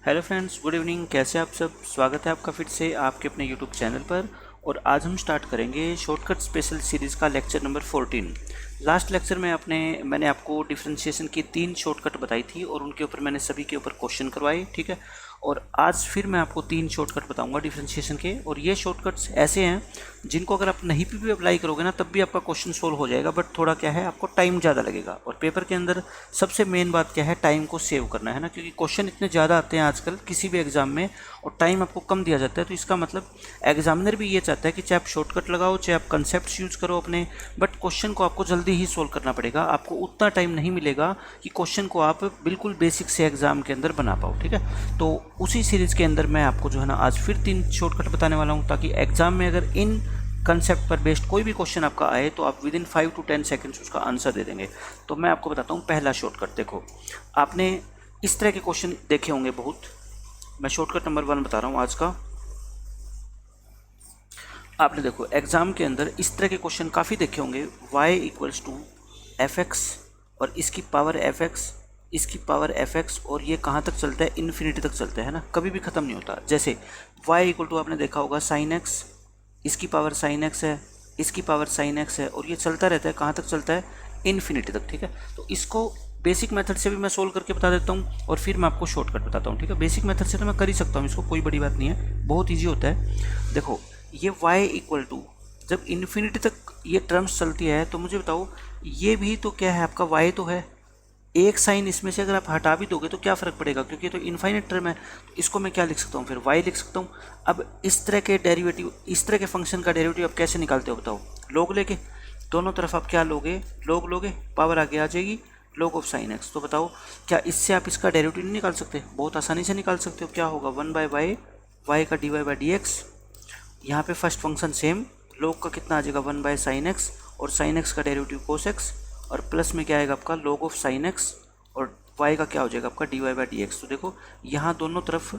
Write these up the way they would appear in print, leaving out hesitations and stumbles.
Hello friends, good evening. कैसे आप सब? स्वागत है आपका फिर से आपके अपने यूट्यूब चैनल पर। और आज हम स्टार्ट करेंगे शॉर्टकट स्पेशल सीरीज़ का लेक्चर नंबर 14। लास्ट लेक्चर में मैंने आपको डिफरेंशिएशन की 3 शॉर्टकट बताई थी और उनके ऊपर मैंने सभी के ऊपर क्वेश्चन करवाए, ठीक है। और आज फिर मैं आपको 3 शॉर्टकट बताऊंगा डिफरेंशिएशन के। और ये शॉर्टकट्स ऐसे हैं जिनको अगर आप नहीं भी अप्लाई करोगे ना तब भी आपका क्वेश्चन सोल्व हो जाएगा, बट थोड़ा क्या है, आपको टाइम ज़्यादा लगेगा। और पेपर के अंदर सबसे मेन बात क्या है, टाइम को सेव करना है ना, क्योंकि क्वेश्चन इतने ज़्यादा आते हैं आजकल किसी भी एग्जाम में और टाइम आपको कम दिया जाता है। तो इसका मतलब एग्जामिनर भी ये चाहता है कि चाहे आप शॉर्टकट लगाओ, चाहे आप कंसेप्ट यूज करो अपने, बट क्वेश्चन को आपको जल्दी ही सोल्व करना पड़ेगा। आपको उतना टाइम नहीं मिलेगा कि क्वेश्चन को आप बिल्कुल बेसिक से एग्जाम के अंदर बना पाओ, ठीक है। तो उसी सीरीज़ के अंदर मैं आपको जो है ना आज फिर 3 शॉर्टकट बताने वाला हूँ, ताकि एग्जाम में अगर इन कंसेप्ट पर बेस्ड कोई भी क्वेश्चन आपका आए तो आप विद इन 5 to 10 सेकंड्स उसका आंसर दे देंगे। तो मैं आपको बताता हूँ पहला शॉर्टकट। देखो, आपने इस तरह के क्वेश्चन देखे होंगे बहुत। मैं शॉर्टकट नंबर 1 बता रहा हूँ आज का। आपने देखो एग्जाम के अंदर इस तरह के क्वेश्चन काफ़ी देखे होंगे। y equals to F x और इसकी पावर एफ एक्स, इसकी पावर एफ एक्स, और ये कहाँ तक चलता है, इन्फिनिटी तक चलता है ना, कभी भी ख़त्म नहीं होता। जैसे y इक्वल टू आपने देखा होगा साइन एक्स, इसकी पावर साइन एक्स है, इसकी पावर साइन एक्स है, और ये चलता रहता है, कहाँ तक चलता है, इन्फिनिटी तक, ठीक है। तो इसको बेसिक मेथड से भी मैं सोल्व करके बता देता हूँ और फिर मैं आपको शॉर्टकट बताता हूँ, ठीक है। बेसिक मेथड से तो मैं कर ही सकता हूँ, इसको कोई बड़ी बात नहीं है, बहुत ईजी होता है। देखो ये y इक्वल टू जब इन्फिनिटी तक ये टर्म्स चलती है तो मुझे बताओ ये भी तो क्या है, आपका y तो है। एक साइन इसमें से अगर आप हटा भी दोगे तो क्या फ़र्क पड़ेगा, क्योंकि ये तो इनफाइनाइट टर्म है। तो इसको मैं क्या लिख सकता हूँ, फिर y लिख सकता हूँ। अब इस तरह के डेरिवेटिव, इस तरह के फंक्शन का डेरिवेटिव आप कैसे निकालते हो बताओ, लोग लेके दोनों तरफ आप क्या लोगे, लोग लोगे, पावर आगे आ जाएगी log ऑफ साइन एक्स। तो बताओ क्या इससे आप इसका डेरिवेटिव नहीं निकाल सकते? बहुत आसानी से निकाल सकते हो। क्या होगा, 1/y, y का dy/dx। यहाँ पे फर्स्ट फंक्शन सेम, log का कितना आ जाएगा 1/sin x, और sin x का डेरिवेटिव cos x, और प्लस में क्या आएगा आपका log ऑफ sin x, और y का क्या हो जाएगा आपका dy/dx। तो देखो यहाँ दोनों तरफ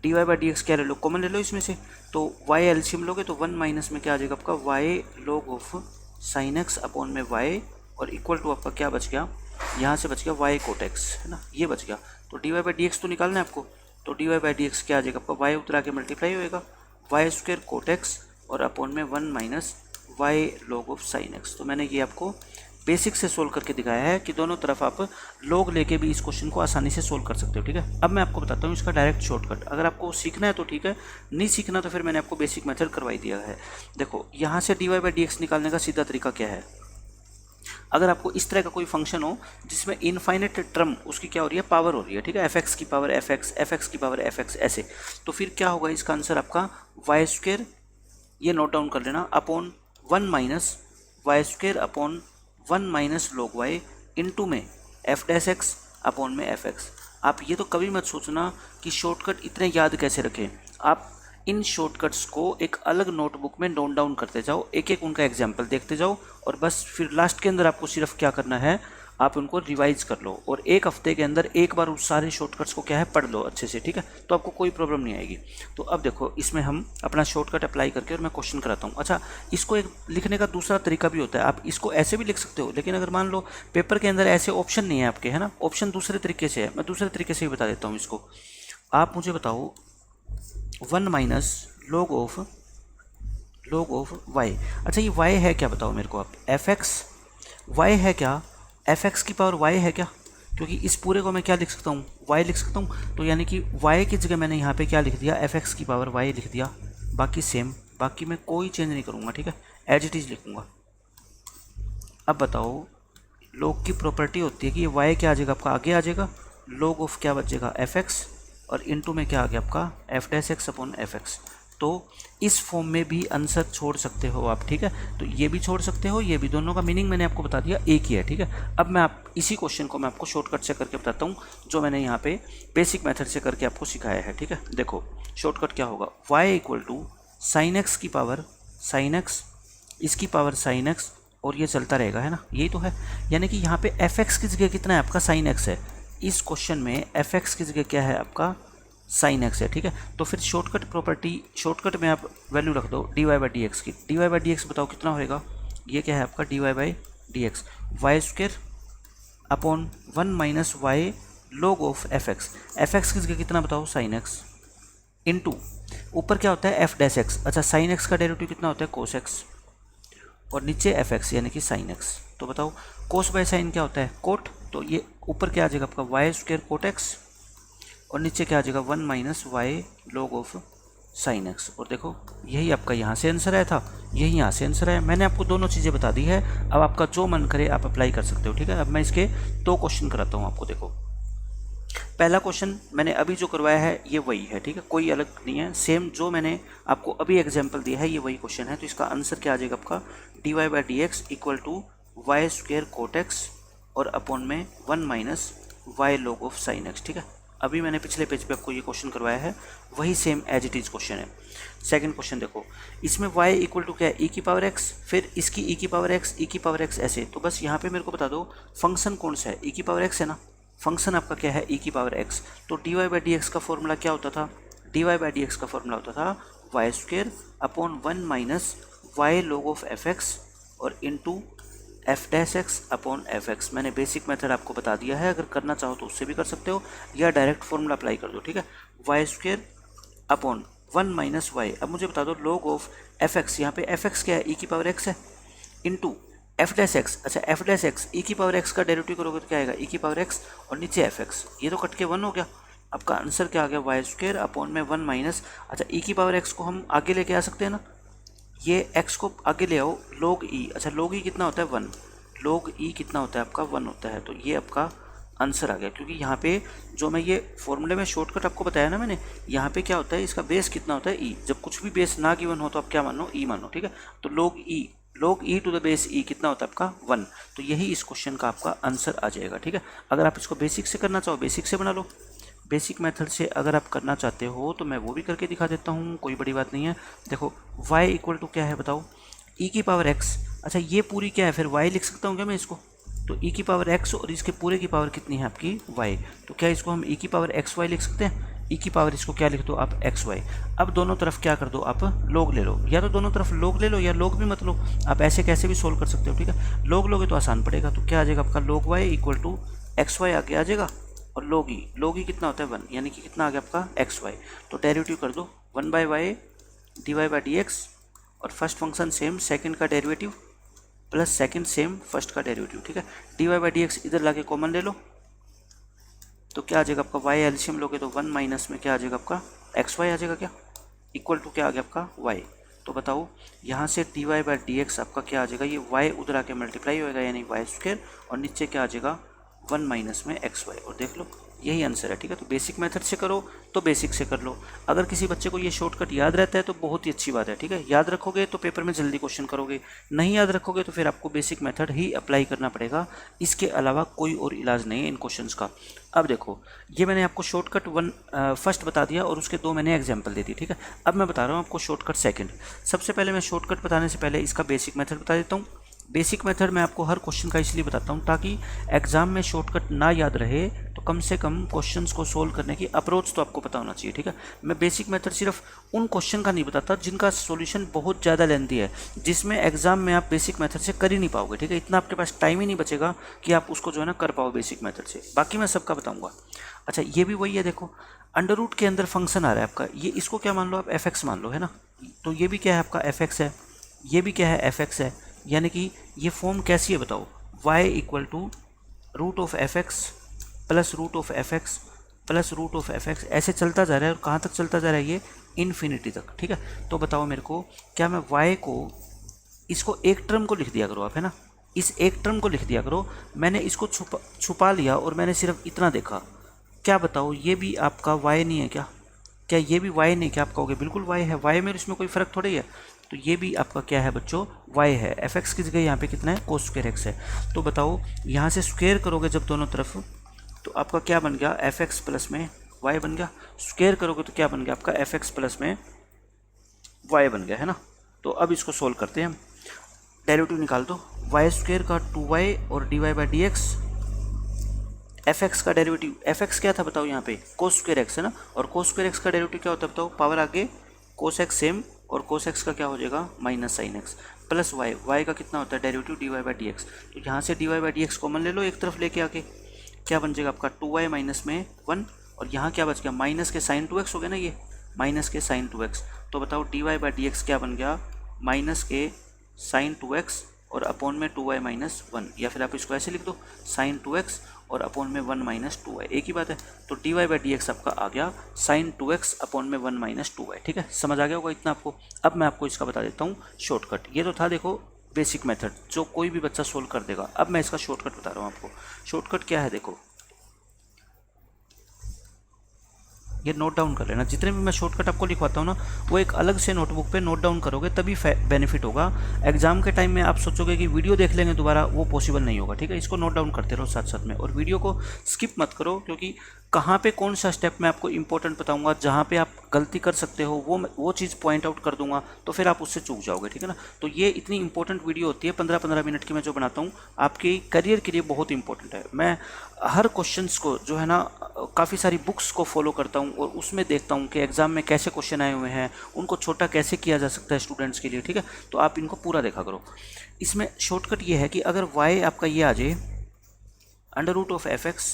dy/dx क्या ले लो, कॉमन ले लो इसमें से। तो y एलसीएम लोगे तो 1 माइनस में क्या आ जाएगा आपका y log of sin x upon में y, और इक्वल टू आपका क्या बच गया, यहाँ से बच गया y cot x, है ना, ये बच गया। तो dy/dx तो निकालना है आपको, तो dy/dx क्या आ जाएगा आपका, y उतरा के मल्टीप्लाई होएगा वाई स्क्वायर कोट एक्स और अपॉन में 1 minus Y log of sine X. तो मैंने ये आपको बेसिक से सोल्व करके दिखाया है कि दोनों तरफ आप लॉग लेके भी इस क्वेश्चन को आसानी से सोल्व कर सकते हो, ठीक है। अब मैं आपको बताता हूँ इसका डायरेक्ट शॉर्टकट। अगर आपको सीखना है तो ठीक है, नहीं सीखना तो फिर मैंने आपको बेसिक मेथड करवाई दिया है। देखो यहाँ से dy/dx निकालने का सीधा तरीका क्या है, अगर आपको इस तरह का कोई फंक्शन हो जिसमें इनफाइनाइट टर्म उसकी क्या हो रही है, पावर हो रही है, ठीक है, एफ एक्स की power F X, F X की पावर एफ एक्स, ऐसे, तो फिर क्या होगा, इसका आंसर आपका वाई स्क्वेयर, ये नोट डाउन कर लेना, upon 1 minus Y square upon 1 minus log Y into में एफ डैश एक्स अपॉन में एफ एक्स। आप ये तो कभी मत सोचना कि शॉर्टकट इतने याद कैसे रखें। आप इन शॉर्टकट्स को एक अलग नोटबुक में नोट डाउन करते जाओ, एक एक उनका एग्जाम्पल देखते जाओ, और बस फिर लास्ट के अंदर आपको सिर्फ क्या करना है, आप उनको रिवाइज कर लो और एक हफ्ते के अंदर एक बार उस सारे शॉर्टकट्स को क्या है, पढ़ लो अच्छे से, ठीक है। तो आपको कोई प्रॉब्लम नहीं आएगी। तो अब देखो इसमें हम अपना शॉर्टकट अप्लाई करके और मैं क्वेश्चन कराता हूँ। अच्छा, इसको एक लिखने का दूसरा तरीका भी होता है, आप इसको ऐसे भी लिख सकते हो, लेकिन अगर मान लो पेपर के अंदर ऐसे ऑप्शन नहीं है आपके, है ना, ऑप्शन दूसरे तरीके से है, मैं दूसरे तरीके से ही बता देता हूँ इसको। आप मुझे बताओ 1 माइनस log ऑफ y। अच्छा ये y है क्या बताओ मेरे को आप, एफ एक्स, y है क्या, एफ एक्स की पावर y है क्या, क्योंकि इस पूरे को मैं क्या लिख सकता हूँ, y लिख सकता हूँ। तो यानी कि y की जगह मैंने यहाँ पे क्या लिख दिया, एफ एक्स की पावर y लिख दिया, बाकी सेम, बाकी मैं कोई चेंज नहीं करूँगा, ठीक है, एज इट इज़ लिखूँगा। अब बताओ log की प्रॉपर्टी होती है कि ये y क्या आ जाएगा आपका, आगे आ जाएगा, log ऑफ क्या बचेगा, एफ एक्स, और इनटू में क्या आ गया आपका F dash x upon f x. तो इस फॉर्म में भी आंसर छोड़ सकते हो आप, ठीक है। तो ये भी छोड़ सकते हो, ये भी, दोनों का मीनिंग मैंने आपको बता दिया, एक ही है, ठीक है। अब मैं आप इसी क्वेश्चन को मैं आपको शॉर्टकट से करके बताता हूँ, जो मैंने यहाँ पे बेसिक मेथड से करके आपको सिखाया है, ठीक है। देखो शॉर्टकट क्या होगा, y equal to sine X की पावर साइन एक्स, इसकी पावर साइन एक्स, और ये चलता रहेगा, है ना, यही तो है। यानी कि यहाँ पे एफ एक्स की जगह कितना है आपका, साइन एक्स है। इस क्वेश्चन में एफ एक्स की जगह क्या है आपका, साइन एक्स है, ठीक है। तो फिर शॉर्टकट प्रॉपर्टी, शॉर्टकट में आप वैल्यू रख दो dy/dx की। dy/dx बताओ कितना होएगा, ये क्या है आपका dy/dx, Y square upon 1 minus Y log of F X की जगह कितना बताओ साइन एक्स इंटू ऊपर क्या होता है एफ डैश एक्स, अच्छा साइन एक्स का डेरिवेटिव कितना होता है कोस एक्स, और नीचे एफ एक्स यानी कि साइन एक्स। तो बताओ कोस बाय साइन क्या होता है कोट, तो ये ऊपर क्या आ जाएगा आपका वाई स्क्वायर कोट एक्स और नीचे क्या आ जाएगा 1 minus Y log of sine X. और देखो यही आपका यहाँ से आंसर आया था, यही यहाँ से आंसर आया। मैंने आपको दोनों चीज़ें बता दी है, अब आपका जो मन करे आप अप्लाई कर सकते हो। ठीक है, अब मैं इसके 2 क्वेश्चन कराता हूँ आपको। देखो पहला क्वेश्चन मैंने अभी जो करवाया है ये वही है, ठीक है, कोई अलग नहीं है, सेम जो मैंने आपको अभी एग्जाम्पल दिया है ये वही क्वेश्चन है। तो इसका आंसर क्या आ जाएगा आपका D Y by D X equal to Y square cot X और अपॉन में 1 minus Y log of sine X. ठीक है, अभी मैंने पिछले पेज पे आपको ये क्वेश्चन करवाया है, वही same as it is question है। सेकंड क्वेश्चन देखो, इसमें y इक्वल टू क्या है ई की पावर x, फिर इसकी ई की पावर x ऐसे। तो बस यहाँ पे मेरे को बता दो फंक्शन कौन सा है, ई की पावर x है ना, फंक्शन आपका क्या है ई की पावर x। तो D Y by D x का फॉर्मूला क्या होता था, d Y by D x का फॉर्मूला होता था y square upon 1 minus Y log of F x और into f dash x upon f x. मैंने बेसिक मेथड आपको बता दिया है, अगर करना चाहो तो उससे भी कर सकते हो या डायरेक्ट फॉर्मूला अप्लाई कर दो। ठीक है, Y square upon 1 minus Y. अब मुझे बता दो लॉग ऑफ एफ एक्स, यहाँ पे एफ एक्स क्या है ई की पावर एक्स है, इंटू एफ डैश एक्स। अच्छा एफ डैश एक्स ई की पावर एक्स का डेरिवेटिव करोगे तो क्या आएगा ई की पावर एक्स और नीचे एफ एक्स, ये तो कट के 1 हो गया। आपका आंसर क्या आ गया वाई स्क्वेयर अपॉन में 1 माइनस, अच्छा ई की पावर एक्स को हम आगे लेके आ सकते हैं ना, ये x को आगे ले आओ log e। अच्छा log e कितना होता है 1, log e कितना होता है आपका 1 होता है। तो ये आपका आंसर आ गया, क्योंकि यहाँ पे जो मैं ये फॉर्मूले में शॉर्टकट आपको बताया ना मैंने, यहाँ पे क्या होता है इसका बेस कितना होता है e, जब कुछ भी बेस ना गिवन हो तो आप क्या मानो e मानो। ठीक है, तो log e to the base e कितना होता है आपका 1। तो यही इस क्वेश्चन का आपका आंसर आ जाएगा। ठीक है, अगर आप इसको बेसिक से करना चाहो बेसिक से बना लो, बेसिक मेथड से अगर आप करना चाहते हो तो मैं वो भी करके दिखा देता हूँ, कोई बड़ी बात नहीं है। देखो y इक्वल टू क्या है बताओ e की पावर x, अच्छा ये पूरी क्या है फिर y लिख सकता हूँ क्या मैं इसको, तो e की पावर x और इसके पूरे की पावर कितनी है आपकी y, तो क्या इसको हम e की पावर एक्स वाई लिख सकते हैं, e की पावर इसको क्या लिख दो आप एक्स वाई। अब दोनों तरफ क्या कर दो आप log ले लो, या तो दोनों तरफ log ले लो या log भी मत लो, आप ऐसे कैसे भी सोल्व कर सकते हो। ठीक है, log लोगे तो आसान पड़ेगा, तो क्या आ जाएगा आपका log y equal to X Y आगे आ जाएगा और log e कितना होता है 1, यानी कि कितना आ गया आपका एक्स वाई। तो डेरिवेटिव कर दो 1 by Y D Y by D X और फर्स्ट फंक्शन सेम सेकंड का derivative plus second same first का डेरिवेटिव। ठीक है, D Y by D X इधर लाके कॉमन ले लो, तो क्या आ जाएगा आपका वाई एलसीएम लोगे तो 1 माइनस में क्या आ जाएगा आपका एक्स वाई आ जाएगा, क्या इक्वल टू क्या आ गया आपका वाई। तो बताओ यहाँ से D Y by D X आपका क्या आ जाएगा, ये वाई उधर आके मल्टीप्लाई होएगा यानी वाई स्क्वायर और नीचे क्या आ जाएगा 1 माइनस में एक्स वाई, और देख लो यही आंसर है। ठीक है, तो बेसिक मेथड से करो तो बेसिक से कर लो, अगर किसी बच्चे को ये शॉर्टकट याद रहता है तो बहुत ही अच्छी बात है। ठीक है, याद रखोगे तो पेपर में जल्दी क्वेश्चन करोगे, नहीं याद रखोगे तो फिर आपको बेसिक मेथड ही अप्लाई करना पड़ेगा, इसके अलावा कोई और इलाज नहीं है इन क्वेश्चंस का। अब देखो ये मैंने आपको शॉर्टकट फर्स्ट बता दिया और उसके 2 मैंने एग्जाम्पल दे दी। ठीक है, अब मैं बता रहा हूँ आपको शॉर्टकट सेकंड। सबसे पहले मैं शॉर्टकट बताने से पहले इसका बेसिक मेथड बता देता हूँ। बेसिक मेथड मैं आपको हर क्वेश्चन का इसलिए बताता हूँ ताकि एग्जाम में शॉर्टकट ना याद रहे तो कम से कम क्वेश्चंस को सोल्व करने की अप्रोच तो आपको पता होना चाहिए। ठीक है, मैं बेसिक मेथड सिर्फ उन क्वेश्चन का नहीं बताता जिनका सॉल्यूशन बहुत ज़्यादा लेंथी है, जिसमें एग्जाम में आप बेसिक मेथड से कर ही नहीं पाओगे। ठीक है, इतना आपके पास टाइम ही नहीं बचेगा कि आप उसको जो है ना कर पाओ बेसिक मेथड से, बाकी मैं सबका बताऊँगा। अच्छा ये भी वही है, देखो अंडर रूट के अंदर फंक्शन आ रहा है आपका, ये इसको क्या मान लो आप एफ एक्स मान लो, है ना, तो ये भी क्या है आपका एफ एक्स है, ये भी क्या है एफ एक्स है, यानी कि ये फॉर्म कैसी है बताओ y equal to root of F X plus root of F X plus root of F X, ऐसे चलता जा रहा है और कहाँ तक चलता जा रहा है ये इन्फिनिटी तक। ठीक है, तो बताओ मेरे को क्या मैं y को इसको एक टर्म को लिख दिया करो आप, है ना, इस एक टर्म को लिख दिया करो, मैंने इसको छुपा लिया और मैंने सिर्फ इतना देखा, क्या बताओ ये भी आपका y नहीं है क्या, क्या ये भी y नहीं, क्या आप कहोगे बिल्कुल y है, y में इसमें कोई फ़र्क थोड़ी है, तो ये भी आपका क्या है बच्चों y है। एफ एक्स की जगह यहाँ पे कितना है कोस स्क्वायर एक्स है, तो बताओ यहाँ से स्क्वायर करोगे जब दोनों तरफ तो आपका क्या बन गया एफ एक्स प्लस में y बन गया, स्क्वायर करोगे तो क्या बन गया आपका एफ एक्स प्लस में y बन गया, है ना। तो अब इसको सोल्व करते हैं हम, डेरिवेटिव निकाल दो, वाई स्क्वायर का 2y और D Y by D X, F X का डेरिवेटिव, एफ एक्स क्या था बताओ यहाँ पे कोस स्क्वायर एक्स है ना, और कोस स्क्वायर एक्स का डेरिवेटिव क्या होता है बताओ, पावर आगे कोस एक्स सेम और कोस एक्स का क्या हो जाएगा minus sine X plus Y का कितना होता है derivative D Y by D X, तो यहाँ से D Y by D X common ले लो एक तरफ लेके आके, क्या बन जाएगा आपका 2y माइनस में 1, और यहाँ क्या बच गया माइनस के साइन 2x हो गया ना, ये माइनस के साइन 2x। तो बताओ dy बाई डी एक्स क्या बन गया, माइनस के साइन 2x और अपॉन में 2y माइनस 1, या फिर आप इसको ऐसे लिख दो साइन 2x और अपॉन में 1 माइनस 2y, एक ही बात है। तो dy बाई डी एक्स आपका आ गया साइन 2x अपॉन में 1 माइनस 2y। ठीक है, समझ आ गया होगा इतना आपको। अब मैं आपको इसका बता देता हूँ शॉर्टकट। ये तो था देखो बेसिक मेथड जो कोई भी बच्चा सोल्व कर देगा। अब मैं इसका शॉर्टकट बता रहा हूँ आपको। शॉर्टकट क्या है देखो, ये नोट डाउन कर लेना। जितने भी मैं शॉर्टकट आपको लिखवाता हूँ ना, वो एक अलग से नोटबुक पे नोट डाउन करोगे तभी बेनिफिट होगा। एग्जाम के टाइम में आप सोचोगे कि वीडियो देख लेंगे दोबारा, वो पॉसिबल नहीं होगा। ठीक है, इसको नोट डाउन करते रहो साथ साथ में, और वीडियो को स्किप मत करो, क्योंकि कहाँ पे कौन सा स्टेप मैं आपको इंपॉर्टेंट बताऊंगा, जहाँ पे आप गलती कर सकते हो वो चीज़ पॉइंट आउट कर दूंगा, तो फिर आप उससे चूक जाओगे। ठीक है ना, तो ये इतनी इंपॉर्टेंट वीडियो होती है 15-15 मिनट की मैं जो बनाता हूँ, आपके करियर के लिए बहुत इंपॉर्टेंट है। मैं हर क्वेश्चंस को जो है ना काफ़ी सारी बुक्स को फॉलो करता हूँ और उसमें देखता हूँ कि एग्जाम में कैसे क्वेश्चन आए हुए हैं, उनको छोटा कैसे किया जा सकता है स्टूडेंट्स के लिए। ठीक है, तो आप इनको पूरा देखा करो। इसमें शॉर्टकट ये है कि अगर y आपका ये आ जाए under root of F X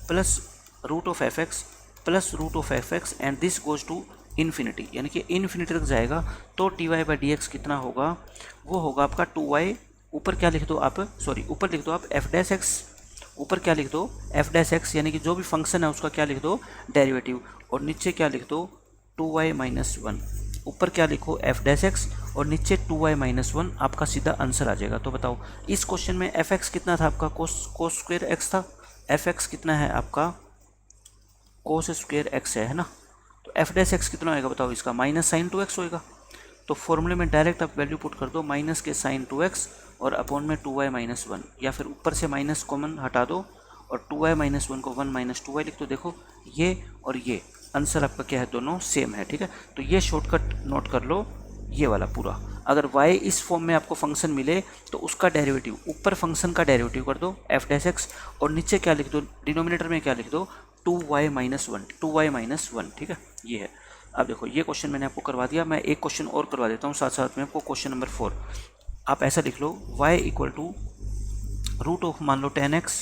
plus root of F X plus root of F X and this goes to infinity, यानी कि इन्फिनिटी तक जाएगा, तो D Y by D X कितना होगा, वो होगा आपका 2y। ऊपर क्या लिख दो आप, सॉरी ऊपर लिख दो आप एफ डैश एक्स, ऊपर क्या लिख दो एफ डैश एक्स, यानी कि जो भी फंक्शन है उसका क्या लिख दो डेरिवेटिव, और नीचे क्या लिख दो 2y माइनस 1। ऊपर क्या लिखो एफ डैश एक्स और नीचे 2y माइनस 1, आपका सीधा आंसर आ जाएगा। तो बताओ इस क्वेश्चन में एफ एक्स कितना था आपका, कोस स्क्वेयर एक्स था, एफ एक्स कितना है आपका कोस स्क्वेयर एक्स है ना, तो एफ डैश एक्स कितना होएगा बताओ इसका, माइनस साइन 2x होएगा। तो फॉर्मूले में डायरेक्ट आप वैल्यू पुट कर दो, माइनस के साइन 2x और अपॉन में 2y माइनस 1, या फिर ऊपर से माइनस कॉमन हटा दो और 2y माइनस 1 को 1 माइनस 2y लिख दो। देखो ये और ये आंसर आपका क्या है, दोनों सेम है। ठीक है, तो ये शॉर्टकट नोट कर लो, ये वाला पूरा। अगर y इस फॉर्म में आपको फंक्शन मिले तो उसका डेरिवेटिव ऊपर फंक्शन का डेरिवेटिव कर दो एफ डैश एक्स, और नीचे क्या लिख दो डिनोमिनेटर में क्या लिख दो 2y माइनस 1, 2y माइनस 1। ठीक है, ये है। अब देखो ये क्वेश्चन मैंने आपको करवा दिया, मैं एक क्वेश्चन और करवा देता हूँ साथ साथ में आपको। क्वेश्चन नंबर 4 आप ऐसा लिख लो y equal to root of मान लो 10x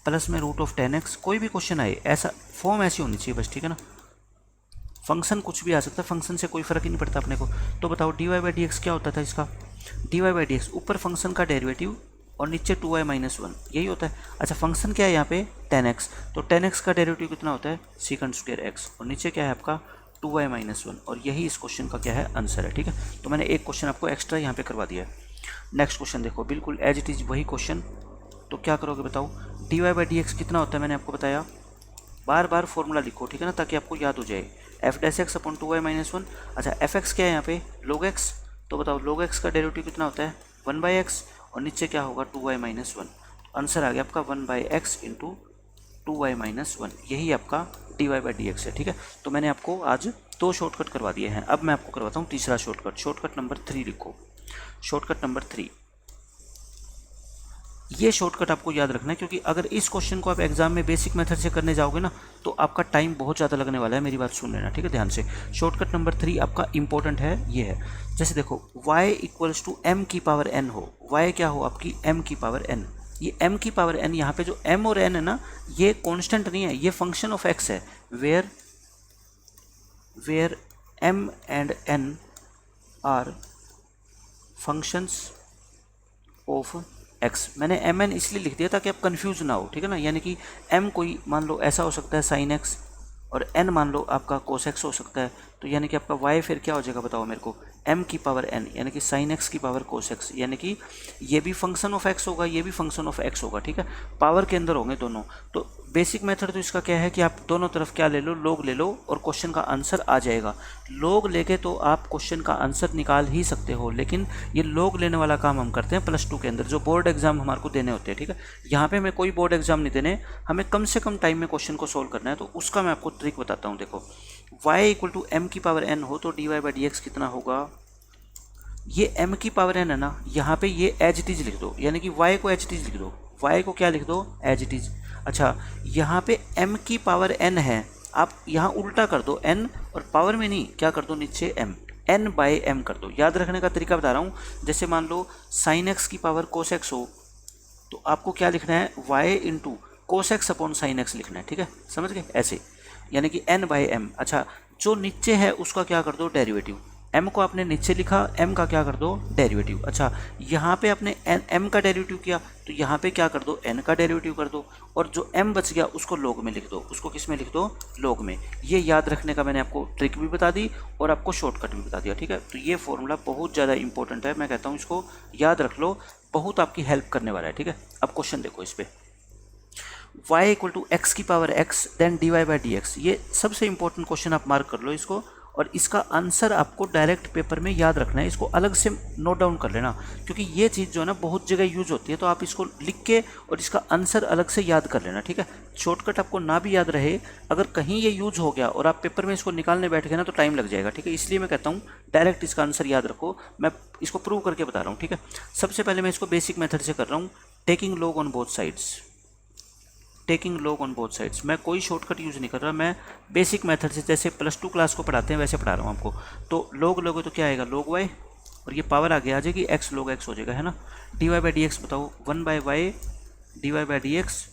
प्लस में रूट ऑफ 10x। कोई भी क्वेश्चन आए ऐसा फॉर्म ऐसी होनी चाहिए बस। ठीक है ना, फंक्शन कुछ भी आ सकता है, फंक्शन से कोई फर्क ही नहीं पड़ता अपने को। तो बताओ D Y by D X क्या होता था इसका, D Y by D X ऊपर फंक्शन का डेरिवेटिव और नीचे 2y माइनस 1, यही होता है। अच्छा फंक्शन क्या है यहाँ पे 10x, तो 10x का डेरिवेटिव कितना होता है सेकंड स्क्वायर x, और नीचे क्या है आपका 2y माइनस 1, और यही इस क्वेश्चन का क्या है आंसर है। ठीक है, तो मैंने एक क्वेश्चन आपको एक्स्ट्रा यहाँ पे करवा दिया है। नेक्स्ट क्वेश्चन देखो, बिल्कुल एज इट इज़ वही क्वेश्चन। तो क्या करोगे बताओ, D Y by D X कितना होता है, मैंने आपको बताया, बार बार फॉर्मूला लिखो। ठीक है ना, ताकि आपको याद हो जाए, F dash x upon 2y minus 1। अच्छा एफ एक्स क्या है यहाँ पे log x, तो बताओ log x का डेरिवेटिव कितना होता है 1/x, और नीचे क्या होगा 2y माइनस 1। आंसर आ गया आपका 1/x इंटू 2y माइनस 1, यही आपका D Y by D X है। ठीक है, तो मैंने आपको आज 2 शॉर्टकट करवा दिए हैं। अब मैं आपको करवाता हूँ तीसरा शॉर्टकट। शॉर्टकट नंबर 3 लिखो, शॉर्टकट नंबर 3। ये शॉर्टकट आपको याद रखना है, क्योंकि अगर इस क्वेश्चन को आप एग्जाम में बेसिक मेथड से करने जाओगे ना, तो आपका टाइम बहुत ज़्यादा लगने वाला है। मेरी बात सुन लेना, ठीक है, ध्यान से। शॉर्टकट नंबर 3 आपका इंपॉर्टेंट है, ये है। जैसे देखो y इक्वल्स टू m की पावर n हो, y क्या हो आपकी m की पावर n। ये m की पावर n, यहाँ पे जो m और n है ना, ये कॉन्स्टेंट नहीं है, ये फंक्शन ऑफ x है। Where m and n are functions of x। मैंने एम एन इसलिए लिख दिया ताकि आप कंफ्यूज ना हो। ठीक है ना, यानी कि m कोई मान लो ऐसा हो सकता है sin x, और n मान लो आपका cos x हो सकता है। तो यानी कि आपका y फिर क्या हो जाएगा बताओ मेरे को, m की पावर n, यानी कि sin x की पावर cos x, यानी कि ये भी फंक्शन ऑफ x होगा, ये भी फंक्शन ऑफ x होगा। ठीक है, पावर के अंदर होंगे दोनों। तो बेसिक मेथड तो इसका क्या है कि आप दोनों तरफ क्या ले लो, log ले लो, और क्वेश्चन का आंसर आ जाएगा। log लेके तो आप क्वेश्चन का आंसर निकाल ही सकते हो, लेकिन ये log लेने वाला काम हम करते हैं +2 के अंदर, जो बोर्ड एग्जाम हमारे को देने होते हैं। ठीक है, यहाँ पे हमें कोई बोर्ड एग्जाम नहीं देने, हमें कम से कम टाइम में क्वेश्चन को सोल्व करना है। तो उसका मैं आपको ट्रिक बताता हूँ। देखो y इक्वल टू m की पावर n हो, तो D Y by D X कितना होगा, ये m की पावर n है ना, यहाँ पे ये एज इट इज लिख दो, यानी कि y को एज इट इज लिख दो, y को क्या लिख दो एज इट इज। अच्छा यहाँ पे m की पावर n है, आप यहाँ उल्टा कर दो n, और पावर में नहीं, क्या कर दो नीचे m, n बाई m कर दो। याद रखने का तरीका बता रहा हूँ। जैसे मान लो sin x की पावर cos x हो, तो आपको क्या लिखना है y into cos x upon sine x लिखना है, ठीक है, समझ गए, ऐसे, यानी कि n बाई एम। अच्छा, जो नीचे है उसका क्या कर दो, डेरिवेटिव। m को आपने नीचे लिखा, m का क्या कर दो, डेरिवेटिव। अच्छा, यहाँ पे आपने m का डेरिवेटिव किया तो यहाँ पे क्या कर दो, n का डेरिवेटिव कर दो, और जो m बच गया उसको log में लिख दो। उसको किस में लिख दो, log में। ये याद रखने का मैंने आपको ट्रिक भी बता दी और आपको शॉर्टकट भी बता दिया, ठीक है। तो ये फॉर्मूला बहुत ज़्यादा इंपॉर्टेंट है, मैं कहता हूँ इसको याद रख लो, बहुत आपकी हेल्प करने वाला है, ठीक है। अब क्वेश्चन देखो इस पर, y इक्वल टू एक्स की power x then D Y by D X. ये सबसे इंपॉर्टेंट क्वेश्चन, आप मार्क कर लो इसको, और इसका आंसर आपको डायरेक्ट पेपर में याद रखना है। इसको अलग से नोट डाउन कर लेना, क्योंकि ये चीज़ जो है ना बहुत जगह यूज होती है, तो आप इसको लिख के और इसका आंसर अलग से याद कर लेना, ठीक है। शॉर्टकट आपको ना भी याद रहे, अगर कहीं ये यूज हो गया और आप पेपर में इसको निकालने बैठ गए ना तो टाइम लग जाएगा, ठीक है। इसलिए मैं कहता हूँ डायरेक्ट इसका आंसर याद रखो, मैं इसको प्रूव करके बता रहा हूँ, ठीक है। सबसे पहले मैं इसको बेसिक मेथड से कर रहा हूँ, taking log on both sides, taking log on both sides. मैं कोई शॉर्टकट यूज़ नहीं कर रहा, मैं बेसिक मेथड से, जैसे +2 क्लास को पढ़ाते हैं वैसे पढ़ा रहा हूँ आपको। तो log लोगे तो क्या आएगा, log y, और ये पावर आगे आ जाएगी, x log x हो जाएगा, है ना। dy बाई डी एक्स बताओ, 1 by Y D Y by D X,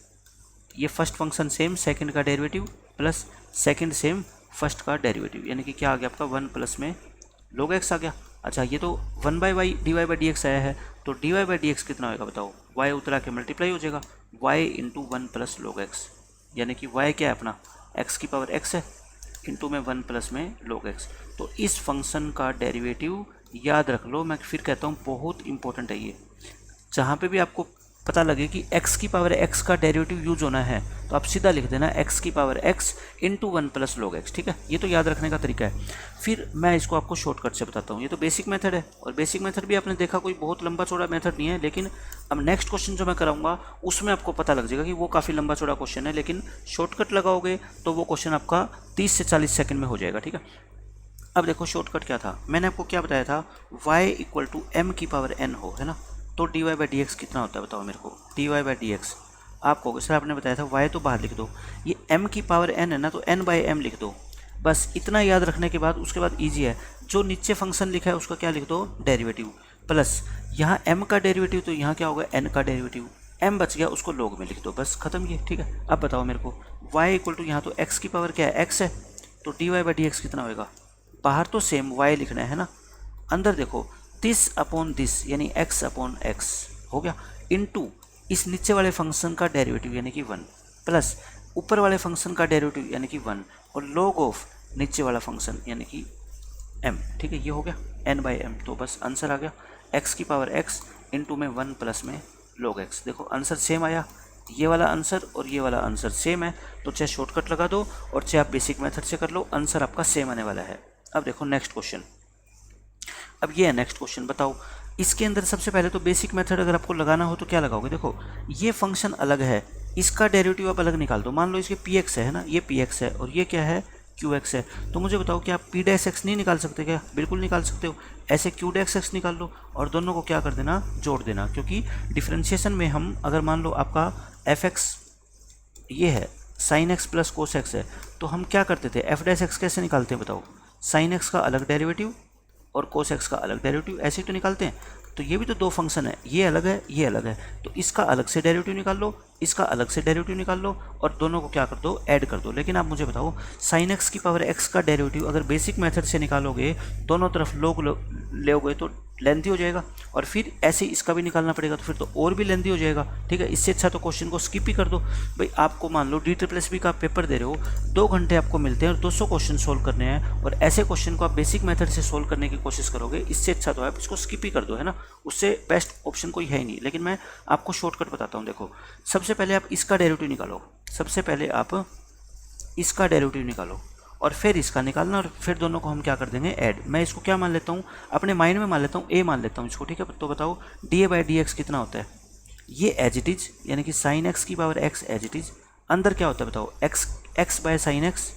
ये फर्स्ट फंक्शन सेम सेकंड का derivative plus second same first का डेरिवेटिव, यानी कि क्या आ गया आपका 1 प्लस में log x आ गया। अच्छा, ये तो 1 by Y D Y by D X आया है, तो D Y by D X कितना होगा बताओ, y उतरा के मल्टीप्लाई हो जाएगा y into 1 plus log x, यानी कि y क्या है अपना, x की पावर x है, इंटू में 1 प्लस में log x। तो इस फंक्शन का डेरिवेटिव याद रख लो, मैं फिर कहता हूँ बहुत इंपॉर्टेंट है ये। जहाँ पे भी आपको पता लगे कि x की पावर x का डेरिवेटिव यूज होना है तो आप सीधा लिख देना x की power x into 1 plus log x, ठीक है। ये तो याद रखने का तरीका है। फिर मैं इसको आपको शॉर्टकट से बताता हूँ। ये तो बेसिक मेथड है, और बेसिक मेथड भी आपने देखा कोई बहुत लंबा चौड़ा मेथड नहीं है, लेकिन अब नेक्स्ट क्वेश्चन जो मैं कराऊंगा उसमें आपको पता लग जाएगा कि वो काफ़ी लंबा चौड़ा क्वेश्चन है, लेकिन शॉर्टकट लगाओगे तो वो क्वेश्चन आपका 30 से 40 सेकेंड में हो जाएगा, ठीक है। अब देखो शॉर्टकट क्या था, मैंने आपको क्या बताया था, y इक्वल टू m की पावर n हो, है ना। तो D Y by D X कितना होता है बताओ मेरे को, D Y by D X. आपको सर आपने बताया था y तो बाहर लिख दो, ये m की पावर n है ना, तो n बाई m लिख दो। बस इतना याद रखने के बाद उसके बाद ईजी है, जो नीचे फंक्शन लिखा है उसका क्या लिख दो, डेरिवेटिव, प्लस यहाँ m का डेरिवेटिव, तो यहाँ क्या होगा n का डेरिवेटिव, m बच गया उसको log में लिख दो, बस खत्म ये, ठीक है। अब बताओ मेरे को y इक्वल टू, यहाँ तो x की पावर क्या है, x है, तो D Y by D X कितना होगा, बाहर तो सेम y लिखना है ना, अंदर देखो दिस अपॉन दिस यानी x अपॉन x हो गया, इनटू इस नीचे वाले फंक्शन का डेरिवेटिव यानी कि 1 प्लस ऊपर वाले फंक्शन का डेरिवेटिव यानी कि 1 और log ऑफ नीचे वाला फंक्शन यानी कि m, ठीक है। ये हो गया n बाई m, तो बस आंसर आ गया x की पावर x इंटू में 1 प्लस में log x। देखो आंसर सेम आया, ये वाला आंसर और ये वाला आंसर सेम है, तो चाहे शॉर्टकट लगा दो और चाहे आप बेसिक मेथड से कर लो, आंसर आपका सेम आने वाला है। अब देखो नेक्स्ट क्वेश्चन, अब ये है नेक्स्ट क्वेश्चन, बताओ इसके अंदर सबसे पहले तो बेसिक मेथड अगर आपको लगाना हो तो क्या लगाओगे, देखो ये फंक्शन अलग है, इसका डेरिवेटिव आप अलग निकाल दो। मान लो इसके px है ना, ये px है और ये क्या है qx है, तो मुझे बताओ कि आप p डैश x नहीं निकाल सकते क्या, बिल्कुल निकाल सकते हो। ऐसे q डैश x निकाल लो और दोनों को क्या कर देना, जोड़ देना, क्योंकि डिफ्रेंशिएशन में हम अगर मान लो आपका fx ये है sin x plus cos x है, तो हम क्या करते थे, f डैश x कैसे निकालते हैं बताओ, sin x का अलग डेरिवेटिव और cos x का अलग डेरिवेटिव, ऐसे ही तो निकालते हैं। तो ये भी तो दो फंक्शन है, ये अलग है ये अलग है, तो इसका अलग से डेरिवेटिव निकाल लो, इसका अलग से डेरिवेटिव निकाल लो और दोनों को क्या कर दो, ऐड कर दो। लेकिन आप मुझे बताओ sin x की पावर x का डेरिवेटिव अगर बेसिक मेथड से निकालोगे, दोनों तरफ log लोगे तो लेंथी हो जाएगा, और फिर ऐसे इसका भी निकालना पड़ेगा तो फिर तो और भी लेंथी हो जाएगा, ठीक है। इससे अच्छा तो क्वेश्चन को स्किप ही कर दो भाई। आपको मान लो DSSB का पेपर दे रहे हो, 2 घंटे आपको मिलते हैं और 200 क्वेश्चन सोल्व करने हैं, और ऐसे क्वेश्चन को आप बेसिक मेथड से सोल्व करने की कोशिश करोगे, इससे अच्छा तो आप इसको स्किप ही कर दो, है ना। उससे बेस्ट ऑप्शन कोई है ही नहीं। लेकिन मैं आपको शॉर्टकट बताता हूँ। देखो सबसे पहले आप इसका डेरिवेटिव निकालो, सबसे पहले आप इसका डेरिवेटिव निकालो और फिर इसका निकालना, और फिर दोनों को हम क्या कर देंगे, ऐड। मैं इसको क्या मान लेता हूँ, अपने माइंड में मान लेता हूँ, ए मान लेता हूँ इसको, ठीक है। तो बताओ D A by D X कितना होता है, ये एज इट इज यानी कि साइन एक्स की power X as it is, अंदर क्या होता है बताओ, एक्स बाय साइन एक्स,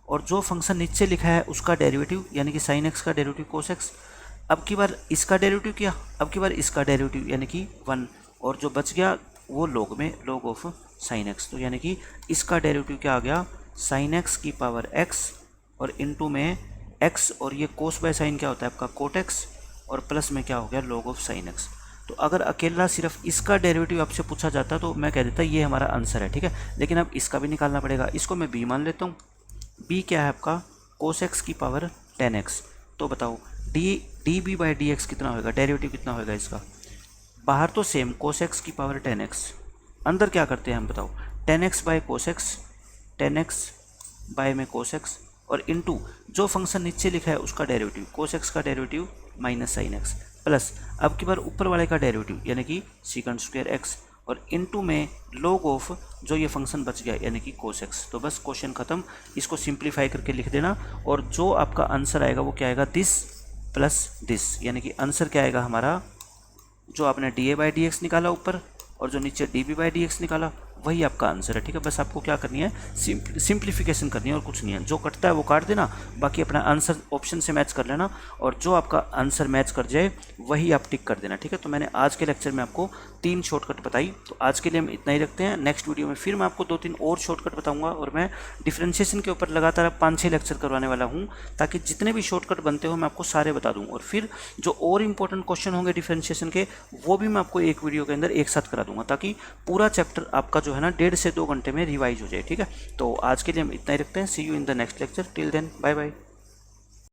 और जो फंक्शन नीचे लिखा है उसका डेरिवेटिव यानी कि साइन एक्स का डेरिवेटिव कोस एक्स। अब की बार इसका डेरिवेटिव किया, अब की बार इसका डेरिवेटिव यानी कि 1, और जो बच गया वो log में log ऑफ साइन एक्स, तो यानी कि इसका डेरिवेटिव क्या आ गया, साइन एक्स की पावर x और इनटू में x, और ये कोस बाय साइन क्या होता है आपका कोट x, और प्लस में क्या हो गया log ऑफ साइन x। तो अगर अकेला सिर्फ इसका डेरिवेटिव आपसे पूछा जाता तो मैं कह देता ये हमारा आंसर है, ठीक है। लेकिन अब इसका भी निकालना पड़ेगा। इसको मैं b मान लेता हूँ। b क्या है आपका cos x की पावर 10x। तो बताओ D B by D X कितना होगा, डेरिवेटिव कितना होगा इसका। बाहर तो सेम cos x की पावर 10x, अंदर क्या करते हैं हम बताओ, 10x by cos X, 10x by में cos x और इनटू जो फंक्शन नीचे लिखा है उसका डेरिवेटिव, cos x का derivative minus sine x plus अब की बार ऊपर वाले का डेरिवेटिव यानी कि सीकंड स्क्वायर x और इनटू में log ऑफ जो ये फंक्शन बच गया यानी कि cos x। तो बस क्वेश्चन खत्म। इसको सिंप्लीफाई करके लिख देना और जो आपका आंसर आएगा वो क्या आएगा, दिस प्लस दिस, यानी कि आंसर क्या आएगा हमारा, जो आपने d A by D x निकाला ऊपर और जो नीचे d B by D x निकाला वही आपका आंसर है, ठीक है। बस आपको क्या करनी है, सिंप्लीफिकेशन करनी है और कुछ नहीं है। जो कटता है वो काट देना, बाकी अपना आंसर ऑप्शन से मैच कर लेना और जो आपका आंसर मैच कर जाए वही आप टिक कर देना, ठीक है। तो मैंने आज के लेक्चर में आपको 3 शॉर्टकट बताई, तो आज के लिए हम इतना ही रखते हैं। नेक्स्ट वीडियो में फिर मैं आपको 2-3 और शॉर्टकट बताऊँगा और मैं डिफ्रेंशिएशन के ऊपर लगातार 5-6 लेक्चर करवाने वाला हूँ ताकि जितने भी शॉर्टकट बनते हो मैं आपको सारे बता दूँ और फिर जो और इंपॉर्टेंट क्वेश्चन होंगे डिफ्रेंशिएशन के वो भी मैं आपको एक वीडियो के अंदर एक साथ करा दूंगा ताकि पूरा चैप्टर आपका जो है ना 1.5 से 2 घंटे में रिवाइज हो जाए, ठीक है। तो आज के लिए हम इतना ही रखते हैं। See you in the next lecture. Till then bye bye.